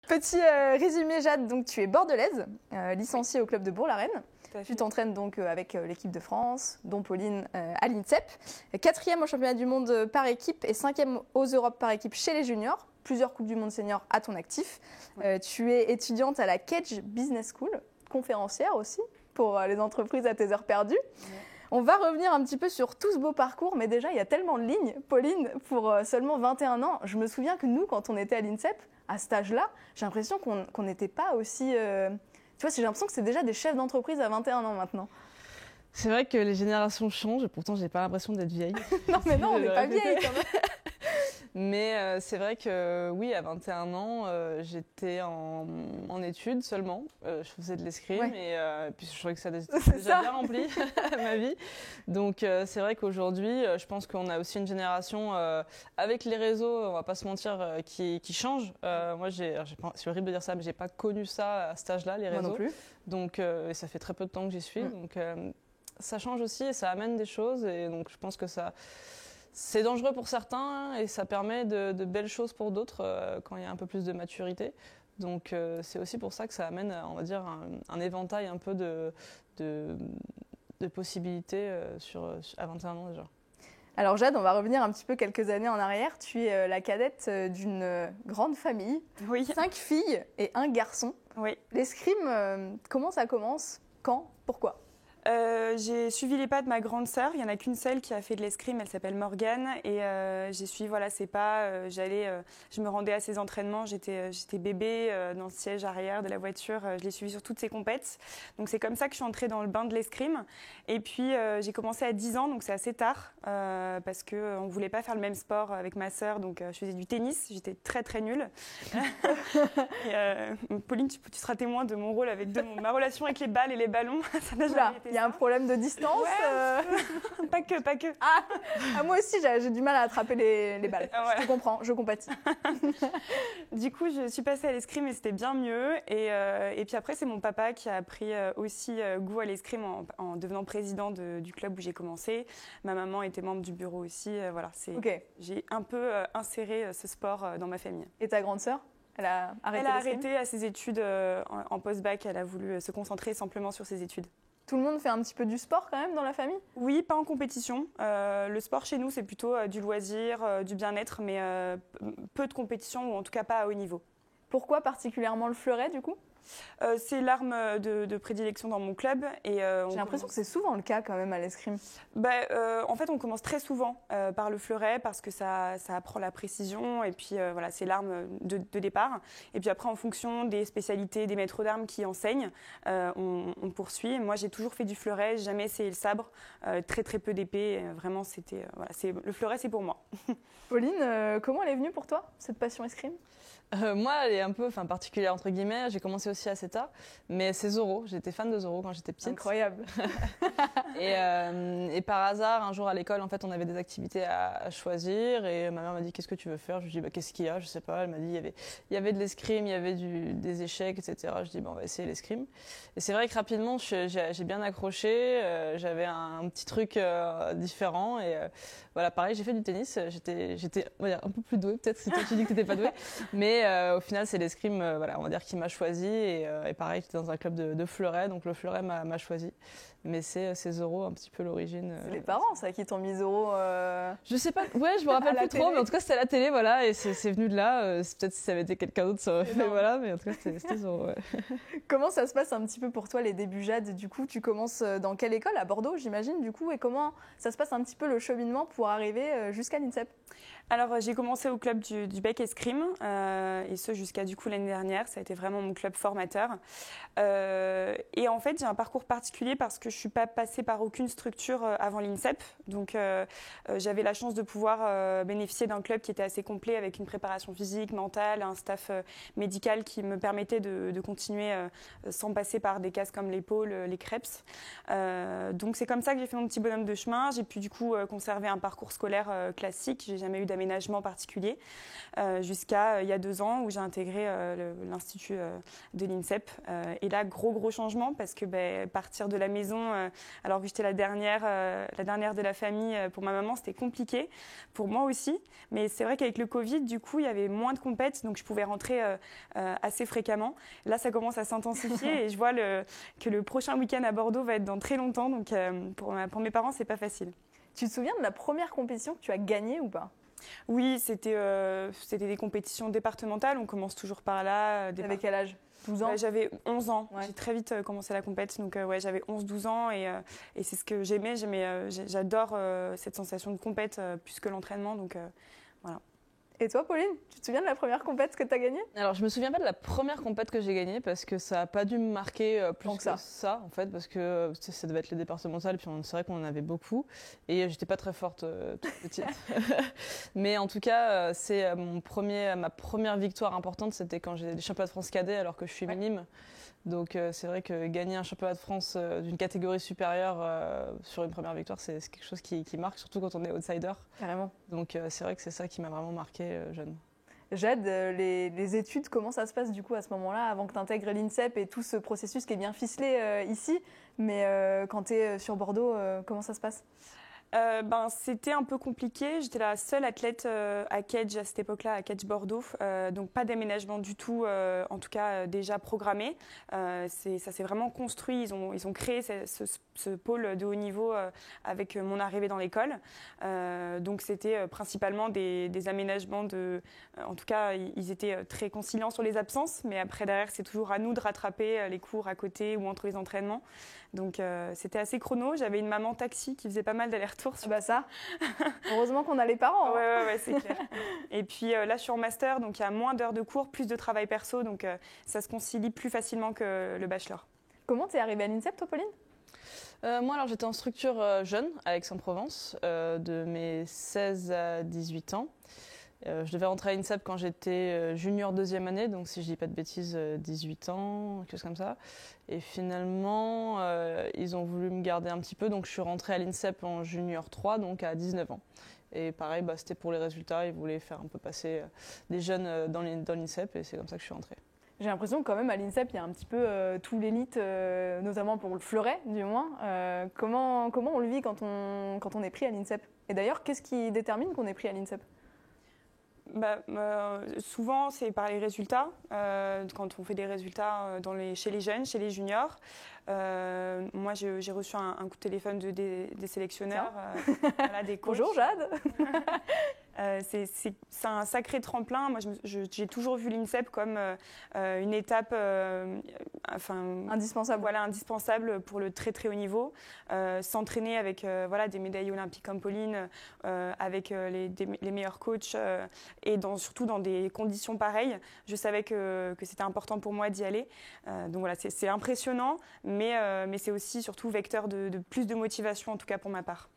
Petit résumé, Jade, donc tu es bordelaise, licenciée au club de Bourg-la-Reine. Tu t'entraînes donc avec l'équipe de France, dont Pauline à l'INSEP. 4e au championnat du monde par équipe et 5e aux Europes par équipe chez les juniors. Plusieurs Coupes du Monde seniors à ton actif. Tu es étudiante à la Cage Business School, conférencière aussi pour les entreprises à tes heures perdues. On va revenir un petit peu sur tout ce beau parcours, mais déjà, il y a tellement de lignes. Pauline, pour seulement 21 ans, je me souviens que nous, quand on était à l'INSEP, à cet âge-là, j'ai l'impression qu'on n'était pas aussi... Tu vois, j'ai l'impression que c'est déjà des chefs d'entreprise à 21 ans maintenant. C'est vrai que les générations changent, pourtant, je n'ai pas l'impression d'être vieille. Non, mais non, on n'est pas vieille quand même. Mais c'est vrai que oui, à 21 ans, j'étais en études seulement. Je faisais de l'escrime et puis je trouvais que ça déjà bien rempli ma vie. Donc c'est vrai qu'aujourd'hui, je pense qu'on a aussi une génération avec les réseaux, on va pas se mentir, qui change. Moi, c'est horrible de dire ça, mais j'ai pas connu ça à cet âge-là, les réseaux. Moi non plus. Donc ça fait très peu de temps que j'y suis. Donc ça change aussi et ça amène des choses. Et donc je pense que ça... C'est dangereux pour certains et ça permet de belles choses pour d'autres quand il y a un peu plus de maturité. Donc c'est aussi pour ça que ça amène, on va dire, un éventail un peu de possibilités à 21 ans déjà. Alors Jade, on va revenir un petit peu quelques années en arrière. Tu es la cadette d'une grande famille, 5 filles et 1 garçon. Oui. L'escrime, comment ça commence? Quand? Pourquoi? J'ai suivi les pas de ma grande sœur. Il n'y en a qu'une seule qui a fait de l'escrime, elle s'appelle Morgane. Et j'ai suivi ses pas. Je me rendais à ses entraînements. J'étais bébé dans le siège arrière de la voiture. Je l'ai suivi sur toutes ses compètes. Donc c'est comme ça que je suis entrée dans le bain de l'escrime. Et puis j'ai commencé à 10 ans, donc c'est assez tard. Parce qu'on ne voulait pas faire le même sport avec ma sœur. Donc je faisais du tennis. J'étais très très nulle. Pauline, tu seras témoin de mon rôle ma relation avec les balles et les ballons. Ça n'a jamais été. Il y a un problème de distance. Pas que. Ah, moi aussi, j'ai du mal à attraper les balles. Je comprends, je compatis. Du coup, je suis passée à l'escrime et c'était bien mieux. Et puis après, c'est mon papa qui a pris aussi goût à l'escrime en devenant président du club où j'ai commencé. Ma maman était membre du bureau aussi. J'ai un peu inséré ce sport dans ma famille. Et ta grande sœur ? Elle a arrêté à ses études en post-bac. Elle a voulu se concentrer simplement sur ses études. Tout le monde fait un petit peu du sport quand même dans la famille? Oui, pas en compétition. Le sport chez nous, c'est plutôt du loisir, du bien-être, mais peu de compétition ou en tout cas pas à haut niveau. Pourquoi particulièrement le fleuret du coup? C'est l'arme de prédilection dans mon club. J'ai l'impression que c'est souvent le cas quand même à l'escrime. En fait, on commence très souvent par le fleuret parce que ça apprend la précision et puis c'est l'arme de départ. Et puis après, en fonction des spécialités des maîtres d'armes qui enseignent, on poursuit. Moi, j'ai toujours fait du fleuret, j'ai jamais essayé le sabre, très très peu d'épée. Vraiment, le fleuret, c'est pour moi. Pauline, comment elle est venue pour toi, cette passion escrime? Moi, elle est un peu particulière entre guillemets. J'ai commencé aussi assez tard, mais c'est Zorro. J'étais fan de Zorro quand j'étais petite. Incroyable. et par hasard, un jour à l'école, en fait, on avait des activités à choisir et ma mère m'a dit qu'est-ce que tu veux faire. Je lui ai dit qu'est-ce qu'il y a, je sais pas. Elle m'a dit il y avait de l'escrime, il y avait des échecs, etc. Je dis on va essayer l'escrime. Et c'est vrai que rapidement, j'ai bien accroché. J'avais un petit truc différent et pareil, j'ai fait du tennis. J'étais on va dire, un peu plus douée peut-être. Si toi tu dis que t'étais pas douée, mais au final, c'est l'escrime, on va dire, qui m'a choisi. Et pareil, j'étais dans un club de fleuret, donc le fleuret m'a choisi. Mais c'est Zorro un petit peu l'origine. C'est les parents, ça, qui t'ont mis Zorro Je sais pas, je me rappelle plus trop, mais en tout cas, c'était à la télé, voilà, et c'est venu de là. Peut-être si ça avait été quelqu'un d'autre, ça aurait fait, voilà, mais en tout cas, c'était Zorro, ouais. Comment ça se passe un petit peu pour toi, les débuts, Jade? Du coup, tu commences dans quelle école? À Bordeaux, j'imagine, du coup, et comment ça se passe un petit peu le cheminement pour arriver jusqu'à l'INSEP? Alors, j'ai commencé au club du Bec Escrime, et ce jusqu'à du coup l'année dernière. Ça a été vraiment mon club formateur. Et en fait, j'ai un parcours particulier parce que je suis pas passée par aucune structure avant l'INSEP. Donc, j'avais la chance de pouvoir bénéficier d'un club qui était assez complet avec une préparation physique, mentale, un staff médical qui me permettait de continuer sans passer par des cases comme l'épaule, les Krebs. Donc, c'est comme ça que j'ai fait mon petit bonhomme de chemin. J'ai pu du coup conserver un parcours scolaire classique. J'ai jamais eu d'aménagement particulier jusqu'à il y a 2 ans où j'ai intégré l'institut de l'INSEP. Et là, gros changement parce que partir de la maison maison, alors que j'étais la dernière de la famille. Pour ma maman, c'était compliqué. Pour moi aussi. Mais c'est vrai qu'avec le Covid, du coup, il y avait moins de compètes, donc je pouvais rentrer assez fréquemment. Là, ça commence à s'intensifier et je vois que le prochain week-end à Bordeaux va être dans très longtemps. Donc, pour mes parents, c'est pas facile. Tu te souviens de la première compétition que tu as gagnée ou pas? Oui, c'était des compétitions départementales. On commence toujours par là. Avec quel âge? 12 ans? J'avais 11 ans. Ouais. J'ai très vite commencé la compète. Donc, j'avais 11-12 ans et c'est ce que j'aimais. J'adore cette sensation de compète plus que l'entraînement. Donc, voilà. Et toi, Pauline, tu te souviens de la première compète que tu as gagnée? Alors, je me souviens pas de la première compète que j'ai gagnée parce que ça n'a pas dû me marquer plus que ça, en fait, parce que ça devait être les départementales, et puis c'est vrai qu'on en avait beaucoup, et j'étais pas très forte toute petite. Mais en tout cas, c'est ma première victoire importante, c'était quand j'ai des championnats de France cadet alors que je suis minime. Donc c'est vrai que gagner un championnat de France d'une catégorie supérieure sur une première victoire, c'est quelque chose qui marque, surtout quand on est outsider. Carrément. Donc c'est vrai que c'est ça qui m'a vraiment marqué jeune. Jade, les études, comment ça se passe du coup à ce moment-là, avant que tu intègres l'INSEP et tout ce processus qui est bien ficelé ici, mais quand tu es sur Bordeaux, comment ça se passe? C'était un peu compliqué. J'étais la seule athlète à Kedge à cette époque-là, à Kedge Bordeaux. Donc pas d'aménagement du tout, en tout cas déjà programmé. Ça s'est vraiment construit. Ils ont créé ce pôle de haut niveau avec mon arrivée dans l'école. Donc c'était principalement des aménagements en tout cas, ils étaient très conciliants sur les absences, mais après derrière, c'est toujours à nous de rattraper les cours à côté ou entre les entraînements. Donc c'était assez chrono. J'avais une maman taxi qui faisait pas mal d'allers-retours. Bah ça, heureusement qu'on a les parents. Hein. Ouais, c'est clair. Et puis là, je suis en master, donc il y a moins d'heures de cours, plus de travail perso, donc ça se concilie plus facilement que le bachelor. Comment t'es arrivée à l'INSEP, toi, Pauline? Moi, alors, j'étais en structure jeune à Aix-en-Provence, de mes 16 à 18 ans. Je devais rentrer à l'INSEP quand j'étais junior deuxième année, donc si je dis pas de bêtises, 18 ans, quelque chose comme ça. Et finalement, ils ont voulu me garder un petit peu, donc je suis rentrée à l'INSEP en junior 3, donc à 19 ans. Et pareil, c'était pour les résultats, ils voulaient faire un peu passer des jeunes dans l'INSEP, et c'est comme ça que je suis rentrée. J'ai l'impression que quand même à l'INSEP, il y a un petit peu tout l'élite, notamment pour le fleuret du moins. Comment on le vit quand on est pris à l'INSEP? Et d'ailleurs, qu'est-ce qui détermine qu'on est pris à l'INSEP? Souvent, c'est par les résultats. Quand on fait des résultats chez les jeunes, chez les juniors. Moi, j'ai reçu un coup de téléphone des sélectionneurs. Des coachs. Bonjour Jade. C'est un sacré tremplin. Moi, j'ai toujours vu l'INSEP comme une étape indispensable. Voilà, indispensable pour le très très haut niveau. S'entraîner avec des médailles olympiques comme Pauline, avec les meilleurs coachs et surtout dans des conditions pareilles. Je savais que c'était important pour moi d'y aller. Donc voilà, c'est impressionnant, mais c'est aussi surtout vecteur de plus de motivation, en tout cas pour ma part.